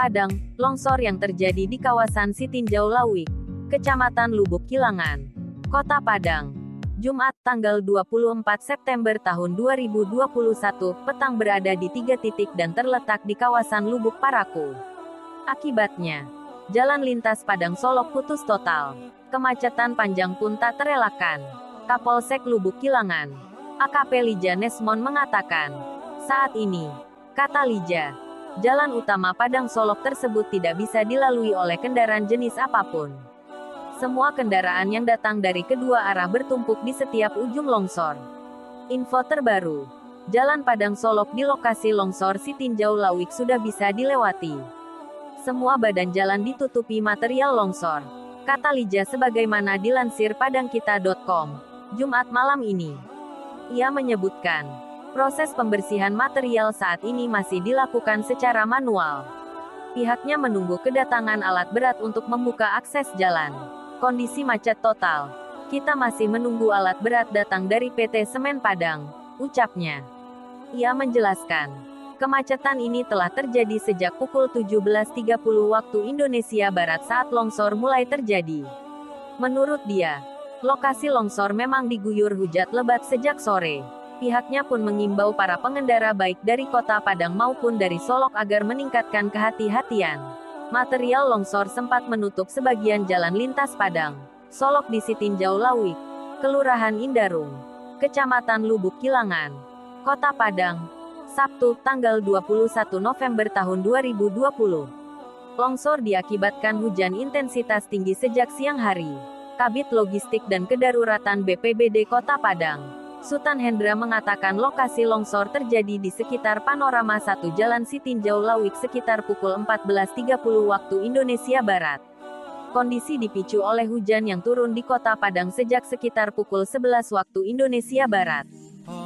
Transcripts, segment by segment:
Padang, longsor yang terjadi di kawasan Sitinjau Lawik, Kecamatan Lubuk Kilangan, Kota Padang. Jumat, tanggal 24 September tahun 2021, petang berada di 3 titik dan terletak di kawasan Lubuk Paraku. Akibatnya, jalan lintas Padang Solok putus total. Kemacetan panjang pun tak terelakkan. Kapolsek Lubuk Kilangan, AKP Lija Nesmon mengatakan, saat ini, kata Lija, jalan utama Padang Solok tersebut tidak bisa dilalui oleh kendaraan jenis apapun. Semua kendaraan yang datang dari kedua arah bertumpuk di setiap ujung longsor. Info terbaru, jalan Padang Solok di lokasi longsor Sitinjau Lawik sudah bisa dilewati. Semua badan jalan ditutupi material longsor, kata Lija sebagaimana dilansir padangkita.com, Jumat malam ini. Ia menyebutkan, proses pembersihan material saat ini masih dilakukan secara manual. Pihaknya menunggu kedatangan alat berat untuk membuka akses jalan. Kondisi macet total. Kita masih menunggu alat berat datang dari PT Semen Padang, ucapnya. Ia menjelaskan, kemacetan ini telah terjadi sejak pukul 17.30 waktu Indonesia Barat saat longsor mulai terjadi. Menurut dia, lokasi longsor memang diguyur hujan lebat sejak sore. Pihaknya pun mengimbau para pengendara baik dari Kota Padang maupun dari Solok agar meningkatkan kehati-hatian. Material longsor sempat menutup sebagian jalan lintas Padang Solok di Sitinjau Lawik, Kelurahan Indarung, Kecamatan Lubuk Kilangan, Kota Padang, Sabtu, tanggal 21 November tahun 2020. Longsor diakibatkan hujan intensitas tinggi sejak siang hari. Kabid Logistik dan Kedaruratan BPBD Kota Padang, Sutan Hendra mengatakan lokasi longsor terjadi di sekitar Panorama 1 Jalan Sitinjau Lawik sekitar pukul 14.30 waktu Indonesia Barat. Kondisi dipicu oleh hujan yang turun di Kota Padang sejak sekitar pukul 11 waktu Indonesia Barat.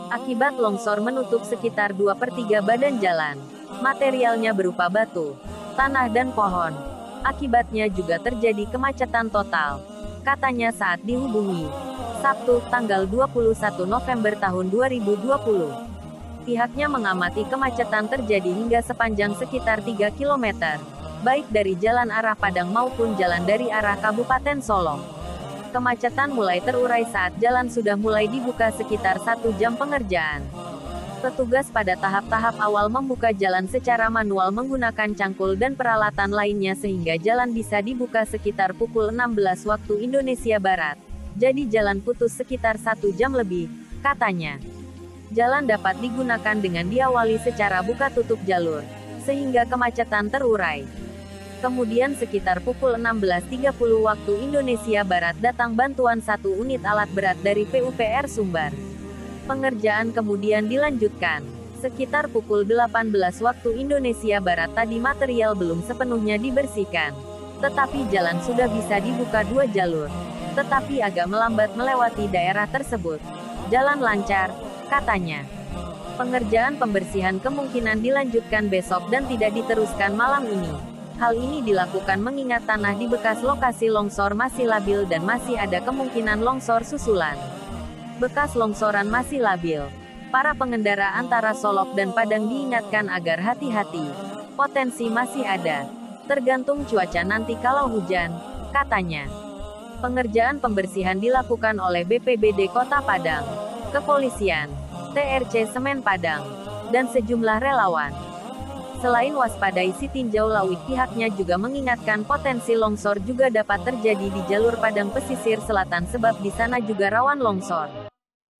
Akibat longsor menutup sekitar 2/3 badan jalan. Materialnya berupa batu, tanah dan pohon. Akibatnya juga terjadi kemacetan total, katanya saat dihubungi Sabtu, tanggal 21 November tahun 2020. Pihaknya mengamati kemacetan terjadi hingga sepanjang sekitar 3 km, baik dari jalan arah Padang maupun jalan dari arah Kabupaten Solok. Kemacetan mulai terurai saat jalan sudah mulai dibuka sekitar 1 jam pengerjaan. Petugas pada tahap-tahap awal membuka jalan secara manual menggunakan cangkul dan peralatan lainnya sehingga jalan bisa dibuka sekitar pukul 16 waktu Indonesia Barat. Jadi jalan putus sekitar 1 jam lebih, katanya. Jalan dapat digunakan dengan diawali secara buka tutup jalur, sehingga kemacetan terurai. Kemudian sekitar pukul 16.30 waktu Indonesia Barat datang bantuan 1 unit alat berat dari PUPR Sumbar. Pengerjaan kemudian dilanjutkan. Sekitar pukul 18 waktu Indonesia Barat tadi material belum sepenuhnya dibersihkan. Tetapi jalan sudah bisa dibuka 2 jalur. Tetapi agak melambat melewati daerah tersebut. Jalan lancar, katanya. Pengerjaan pembersihan kemungkinan dilanjutkan besok dan tidak diteruskan malam ini. Hal ini dilakukan mengingat tanah di bekas lokasi longsor masih labil dan masih ada kemungkinan longsor susulan. Bekas longsoran masih labil. Para pengendara antara Solok dan Padang diingatkan agar hati-hati. Potensi masih ada. Tergantung cuaca nanti kalau hujan, katanya. Pengerjaan pembersihan dilakukan oleh BPBD Kota Padang, Kepolisian, TRC Semen Padang, dan sejumlah relawan. Selain waspadai Sitinjau Lawik, pihaknya juga mengingatkan potensi longsor juga dapat terjadi di jalur Padang pesisir selatan sebab di sana juga rawan longsor.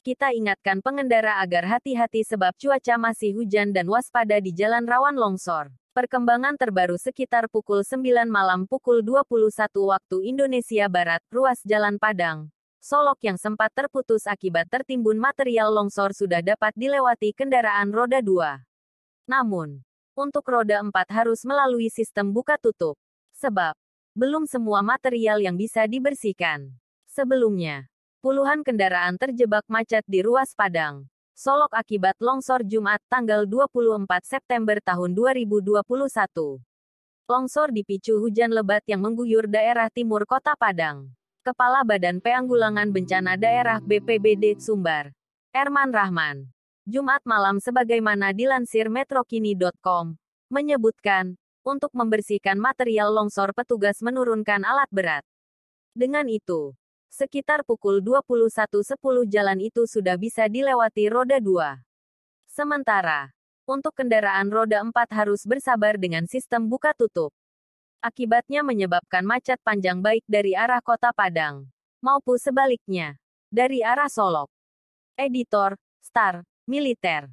Kita ingatkan pengendara agar hati-hati sebab cuaca masih hujan dan waspada di jalan rawan longsor. Perkembangan terbaru sekitar pukul 9 malam pukul 21 waktu Indonesia Barat, ruas Jalan Padang Solok yang sempat terputus akibat tertimbun material longsor sudah dapat dilewati kendaraan roda 2. Namun, untuk roda 4 harus melalui sistem buka tutup. Sebab, belum semua material yang bisa dibersihkan. Sebelumnya, puluhan kendaraan terjebak macet di ruas Padang Solok akibat longsor Jumat, tanggal 24 September tahun 2021. Longsor dipicu hujan lebat yang mengguyur daerah timur Kota Padang. Kepala Badan Penanggulangan Bencana Daerah BPBD Sumbar, Erman Rahman, Jumat malam sebagaimana dilansir metrokini.com, menyebutkan, Untuk membersihkan material longsor petugas menurunkan alat berat. Dengan itu, sekitar pukul 21.10 jalan itu sudah bisa dilewati roda 2. Sementara, untuk kendaraan roda 4 harus bersabar dengan sistem buka tutup. Akibatnya menyebabkan macet panjang baik dari arah Kota Padang, maupun sebaliknya, dari arah Solok. Editor, Star, Militer.